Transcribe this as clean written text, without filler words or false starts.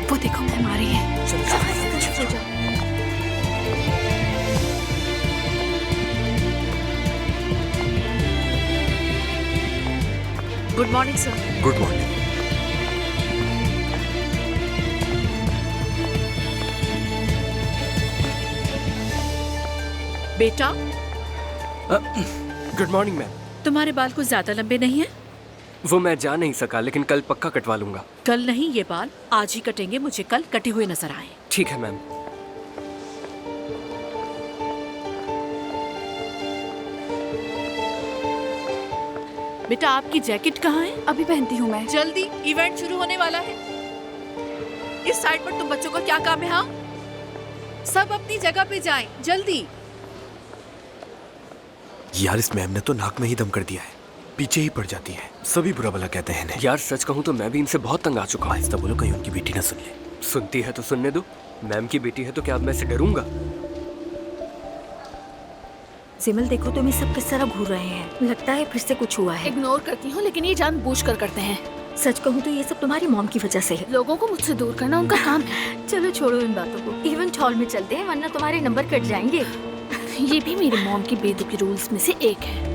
वो देखो मैम आ रही है। Good morning sir. Good morning. बेटा, गुड मॉर्निंग मैम। तुम्हारे बाल कुछ ज्यादा लंबे नहीं हैं? वो मैं जा नहीं सका, लेकिन कल पक्का कटवा लूंगा। कल नहीं, ये बाल आज ही कटेंगे। मुझे कल कटे हुए नजर आए। ठीक है मैम। बेटा, आपकी जैकेट कहाँ है? अभी पहनती हूँ मैं। जल्दी, इवेंट शुरू होने वाला है। इस साइड पर तुम बच्चों का क्या काम है? हाँ, सब अपनी जगह पे जाएं, जल्दी। यार इस मैम ने तो नाक में ही दम कर दिया है, पीछे ही पड़ जाती है, सभी बुरा भला कहते हैं इन्हें। यार सच कहूँ तो मैं भी इनसे बहुत तंग आ चुका हूँ। आहिस्ता बोलो, कहीं उनकी बेटी ना सुन ले। सुनती है तो सुनने दो। मैम की बेटी है तो क्या अब मैं इसे डरूंगा? सिमल देखो, तुम ये सब किस तरह घूर रहे हैं। लगता है फिर से कुछ हुआ है। इग्नोर करती हूँ, लेकिन ये जानबूझकर करते हैं। सच कहूँ तो ये सब तुम्हारी मॉम की वजह से है। लोगों को मुझसे दूर करना उनका काम है। चलो छोड़ो इन बातों को, इवेंट हॉल में चलते हैं, वरना तुम्हारे नंबर कट जाएंगे। ये भी मेरी मॉम की बेदुकी रूल्स में से एक है।